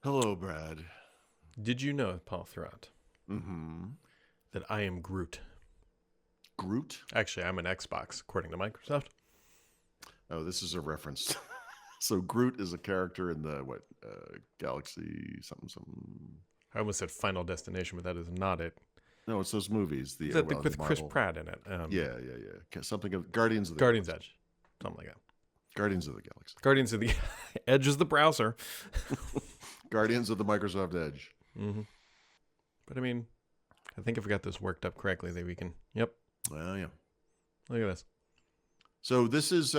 Hello, Brad. Did you know, Paul Thurrott, Mm-hmm. that I am Groot? Groot? Actually, I'm an Xbox, according to Microsoft. Oh, this is a reference. So Groot is a character in the Galaxy something something. I almost said Final Destination, but that is not it. No, it's those movies. Is The that well, the with Chris Marvel. Pratt in it? Yeah. Something of Guardians of the Guardian's Galaxy. Edge, something like that. Guardians of the Galaxy. Guardians of the Edge is the browser. Guardians of the Microsoft Edge. hmm But I mean, I think if we got this worked up correctly, then we can. Yep. Well, yeah. Look at this. So this is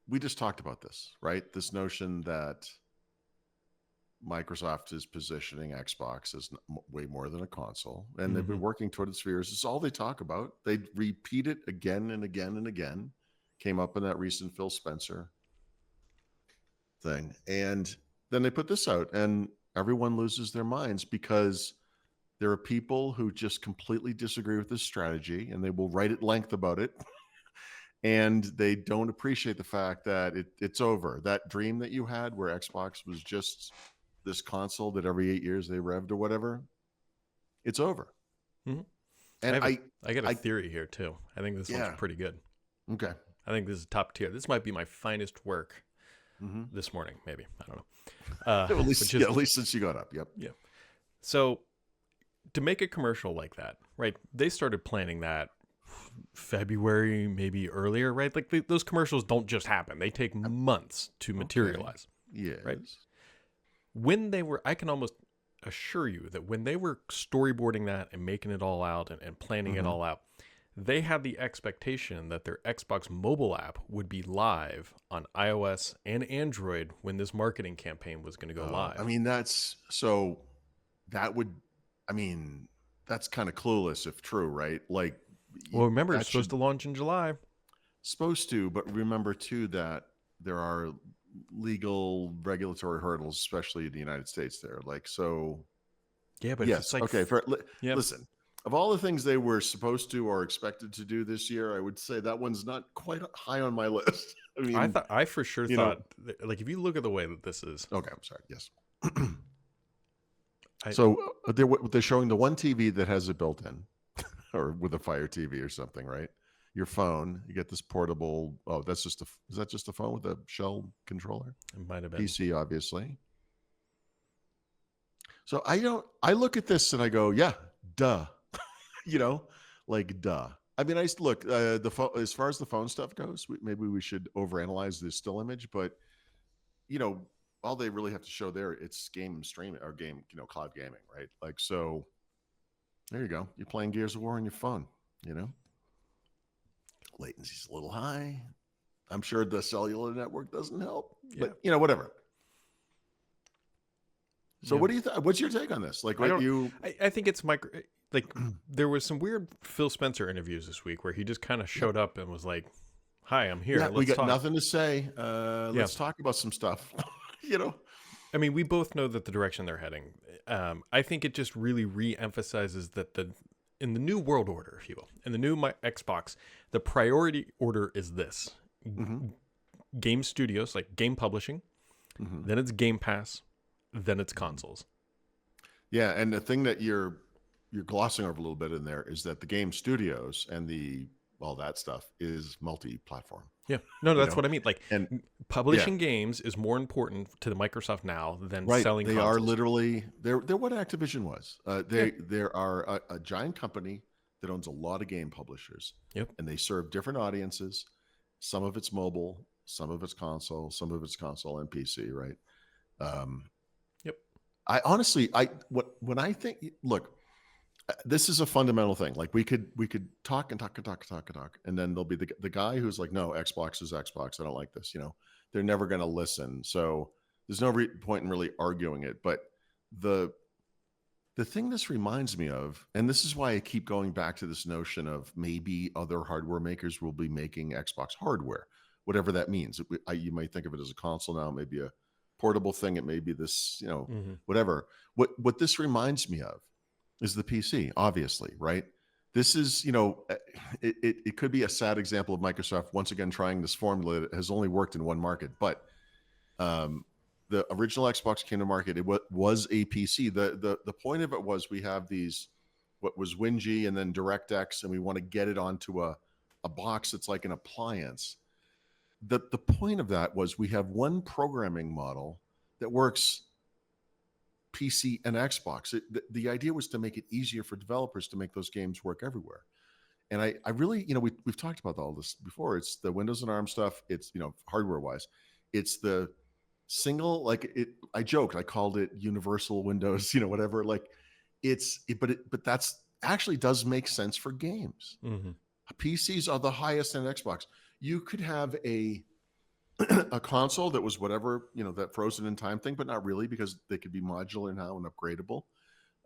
we just talked about this, right? This notion that Microsoft is positioning Xbox as way more than a console, and they've been working toward its spheres. It's all they talk about. They repeat it again and again and again. Came up in that recent Phil Spencer thing, and then they put this out, and everyone loses their minds because there are people who just completely disagree with this strategy, and they will write at length about it. And they don't appreciate the fact that it's over. That dream that you had where Xbox was just this console that every 8 years they revved or whatever, it's over. Mhm. And I got a theory here too. I think this one's pretty good. Okay. I think this is top tier. This might be my finest work this morning. Maybe, I don't know. At least since you got up. Yep. Yeah. So to make a commercial like that, right? They started planning that February, maybe earlier, right? Like those commercials don't just happen. They take months to materialize. Yes. Right. When they were, I can almost assure you that when they were storyboarding that and making it all out and planning it all out, they had the expectation that their Xbox mobile app would be live on iOS and Android when this marketing campaign was going to go live. I mean, that's kind of clueless if true, right? Like, well, remember, it's supposed to launch in July. Supposed to, but remember too that there are legal regulatory hurdles, especially in the United States there. Like, so. Yeah, but yes. it's like, okay. Listen, of all the things they were supposed to or expected to do this year, I would say that one's not quite high on my list. I mean, I for sure thought, like, if you look at the way that this is. Okay. I'm sorry. Yes. So they're showing the one TV that has it built in, or with a Fire TV or something, right? Your phone, you get this portable. Oh, is that just a phone with a shell controller? It might have been PC, obviously. So I look at this and I go, yeah, duh, like duh. I mean, look, the phone, as far as the phone stuff goes, maybe we should overanalyze this still image, but all they really have to show there, it's game streaming or game, cloud gaming, right? Like, so there you go. You're playing Gears of War on your phone, Latency's a little high. I'm sure the cellular network doesn't help, but whatever. So what do you think? What's your take on this? Like, I think it's like there was some weird Phil Spencer interviews this week where he just kind of showed up and was like, "Hi, I'm here. We got nothing to say. Let's talk about some stuff." I mean, we both know that the direction they're heading. I think it just really re-emphasizes that in the new world order, if you will, in the new Xbox, the priority order is this: game studios, like game publishing, then it's Game Pass, then it's consoles. Yeah, and the thing that you're glossing over a little bit in there is that the game studios and all that stuff is multi-platform. Yeah, no, that's what I mean. Like, and publishing games is more important to the Microsoft now than selling. They consoles. are literally they're what Activision was. They are a giant company that owns a lot of game publishers. Yep, and they serve different audiences. Some of it's mobile, some of it's console, some of it's console and PC. Right. Yep. I honestly, when I think, look, this is a fundamental thing. Like we could talk, and then there'll be the guy who's like, no, Xbox is Xbox. I don't like this. They're never going to listen. So there's no point in really arguing it. But the thing this reminds me of, and this is why I keep going back to this notion of maybe other hardware makers will be making Xbox hardware, whatever that means. You might think of it as a console now, maybe a portable thing. It may be this, whatever. What this reminds me of is the PC, obviously, right? This is, it could be a sad example of Microsoft once again trying this formula that has only worked in one market. But the original Xbox came to market, it was a PC. The point of it was we have these, what was WinG and then DirectX, and we want to get it onto a box that's like an appliance. The point of that was we have one programming model that works PC and Xbox. The idea was to make it easier for developers to make those games work everywhere. And I really, we've talked about all this before. It's the Windows and ARM stuff. It's, hardware wise, it's the single, like I joked, I called it universal Windows, whatever. Like but that's actually does make sense for games. Mm-hmm. PCs are the highest in Xbox. You could have a console that was whatever, that frozen in time thing, but not really, because they could be modular now and upgradable.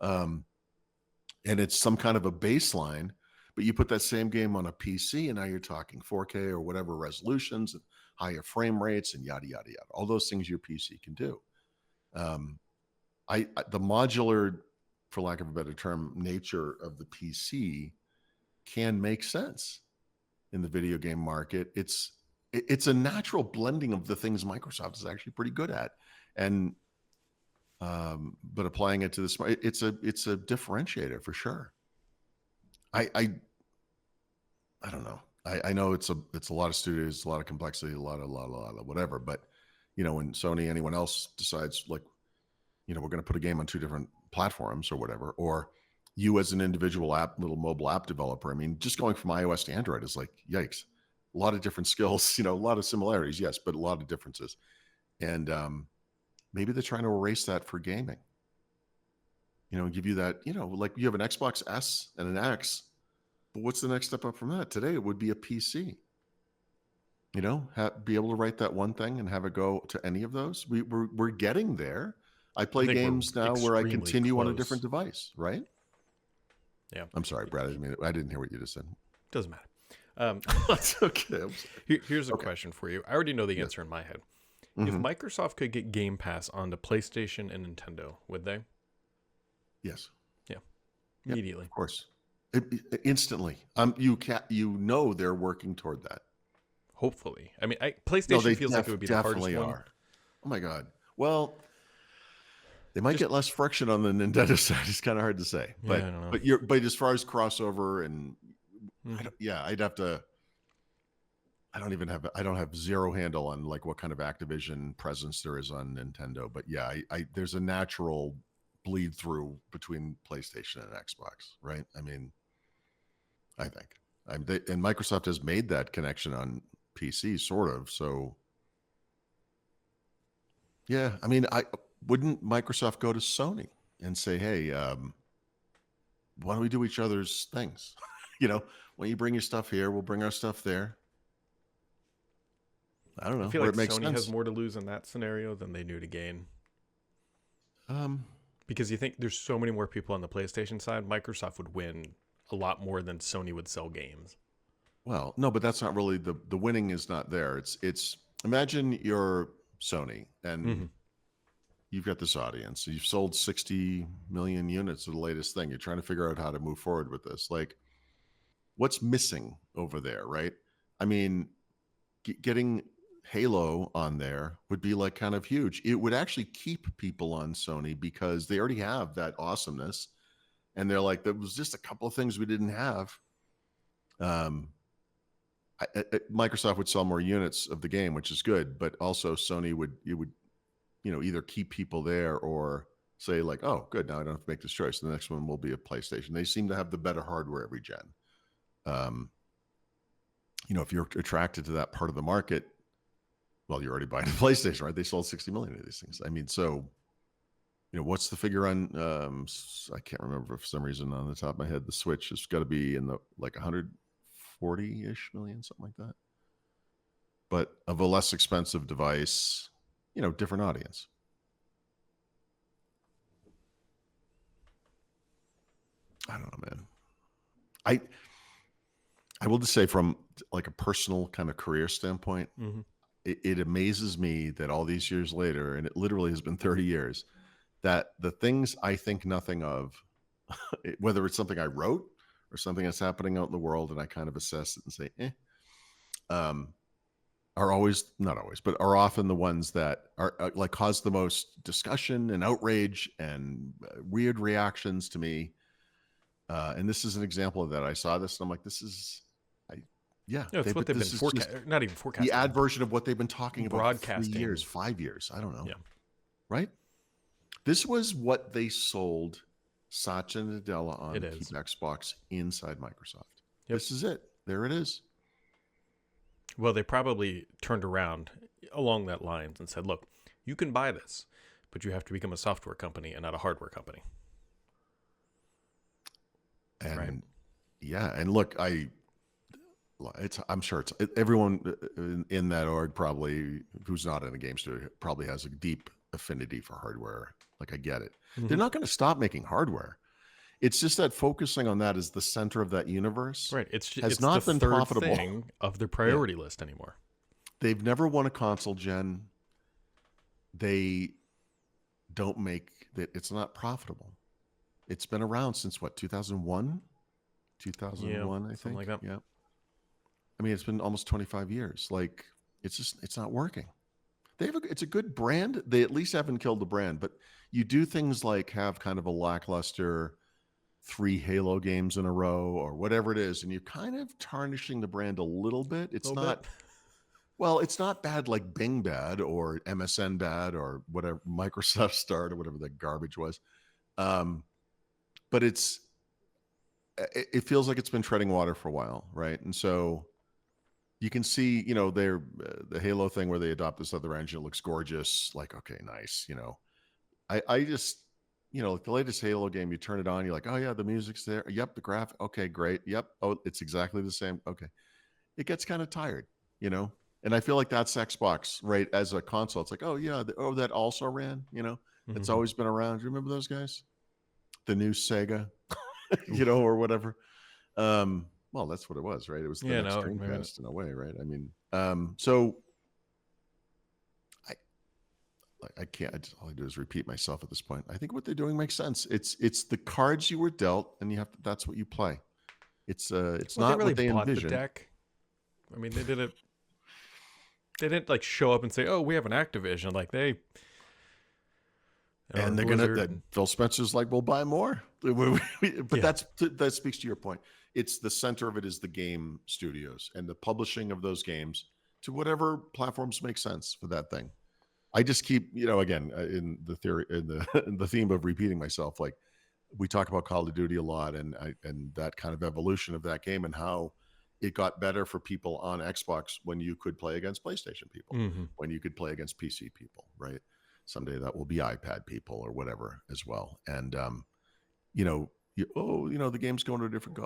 And it's some kind of a baseline, but you put that same game on a PC and now you're talking 4K or whatever resolutions and higher frame rates and yada, yada, yada. All those things your PC can do. The modular, for lack of a better term, nature of the PC can make sense in the video game market. It's a natural blending of the things Microsoft is actually pretty good at, and but applying it to this, it's a differentiator for sure. I don't know. I know it's a lot of studios, a lot of complexity, a lot of whatever. But when Sony, anyone else decides, like, we're going to put a game on two different platforms or whatever, or you as an individual little mobile app developer, I mean, just going from iOS to Android is like, yikes. A lot of different skills, a lot of similarities, yes, but a lot of differences. And maybe they're trying to erase that for gaming. Give you that, like you have an Xbox S and an X, but what's the next step up from that? Today, it would be a PC. Be able to write that one thing and have it go to any of those. We're getting there. I play games now where I continue on a different device, right? Yeah. I'm sorry, Brad. I didn't hear what you just said. Doesn't matter. That's okay. Here's a question for you. I already know the answer in my head. Mm-hmm. If Microsoft could get Game Pass onto PlayStation and Nintendo, would they? Yes. Yeah. Immediately. Of course. Instantly. They're working toward that. Hopefully. I mean, PlayStation feels like it would be the hardest one. Definitely are. Oh my God. Well, they might get less friction on the Nintendo side. It's kind of hard to say, but I don't know. but as far as crossover and I'd have to. I don't have zero handle on like what kind of Activision presence there is on Nintendo, but yeah, there's a natural bleed through between PlayStation and Xbox, right? I mean, I think, and Microsoft has made that connection on PC, sort of. So, yeah, I mean, wouldn't Microsoft go to Sony and say, "Hey, why don't we do each other's things?" When you bring your stuff here, we'll bring our stuff there. I don't know. I feel like Sony has more to lose in that scenario than they do to gain. Because you think there's so many more people on the PlayStation side, Microsoft would win a lot more than Sony would sell games. Well, no, but that's not really the winning is not there. It's imagine you're Sony and you've got this audience. You've sold 60 million units of the latest thing. You're trying to figure out how to move forward with this. Like, what's missing over there, right? I mean, getting Halo on there would be like kind of huge. It would actually keep people on Sony because they already have that awesomeness. And they're like, there was just a couple of things we didn't have. Microsoft would sell more units of the game, which is good, but also Sony would either keep people there or say like, oh, good, now I don't have to make this choice. The next one will be a PlayStation. They seem to have the better hardware every gen. If you're attracted to that part of the market, well, you're already buying a PlayStation, right? They sold 60 million of these things. I mean, so, what's the figure on, I can't remember for some reason on the top of my head, the Switch has got to be in the like 140-ish million, something like that. But of a less expensive device, different audience. I don't know, man. I will just say from like a personal kind of career standpoint, it amazes me that all these years later, and it literally has been 30 years, that the things I think nothing of, whether it's something I wrote or something that's happening out in the world and I kind of assess it and say, are always, not always, but are often the ones that are like cause the most discussion and outrage and weird reactions to me. And this is an example of that. I saw this and I'm like, this is, I, yeah, No, it's what but they've been this is just not even the forecasting, ad version of what they've been talking about for 3 years, broadcasting. 5 years. I don't know. Yeah. Right? This was what they sold Satya Nadella on It to is. keep Xbox inside Microsoft. Yep. This is it. There it is. Well, they probably turned around along that lines and said, look, you can buy this, but you have to become a software company and not a hardware company. And Right. yeah, and look, I'm sure everyone in that org probably who's not in a game studio probably has a deep affinity for hardware. Like I get it. They're not going to stop making hardware. It's just that focusing on that as the center of that universe Right. It's has it's the not been third profitable. thing of their Yeah. priority list anymore. They've never won a console gen. They don't make that. It's not profitable. It's been around since what, 2001? 2001, I something think. like that. Yeah. I mean, it's been almost 25 years. Like, it's not working. It's a good brand. They at least haven't killed the brand, but you do things like have kind of a lackluster 3 Halo games in a row or whatever it is, and you're kind of tarnishing the brand a little bit. It's not, well, it's not bad like Bing bad or MSN bad or whatever, Microsoft Start or whatever that garbage was. But it feels like it's been treading water for a while, right? And so you can see, they're the Halo thing where they adopt this other engine. It looks gorgeous. Like, okay, nice. I just, like the latest Halo game, you turn it on, you're like, oh yeah, the music's there. Yep, the graphic. Okay, great. Yep. Oh, it's exactly the same. Okay. It gets kind of tired, and I feel like that's Xbox, right? As a console, it's like, oh yeah, that also ran, it's always been around. Do you remember those guys? The new Sega, or whatever. Well, that's what it was, right? It was the next Dreamcast in a way, right? I mean, so I can't. All I do is repeat myself at this point. I think what they're doing makes sense. It's the cards you were dealt, and that's what you play. It's not really what they bought envisioned. The deck. I mean, they didn't like show up and say, "Oh, we have an Activision." Like and they're Blizzard. gonna. Phil Spencer's like, "We'll buy more," but that speaks to your point. It's the center of it is the game studios and the publishing of those games to whatever platforms make sense for that thing. I just keep, again, in the theory, in the theme of repeating myself, like we talk about Call of Duty a lot and that kind of evolution of that game and how it got better for people on Xbox when you could play against PlayStation people, when you could play against PC people, right? Someday that will be iPad people or whatever as well. And, the game's going to a different,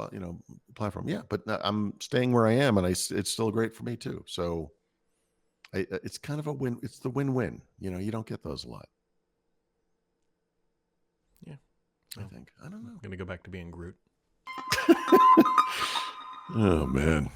platform. Yeah, but I'm staying where I am and it's still great for me too. So, it's kind of a win. It's the win-win. You don't get those a lot. Yeah, I think. I don't know. I'm gonna go back to being Groot. Oh man.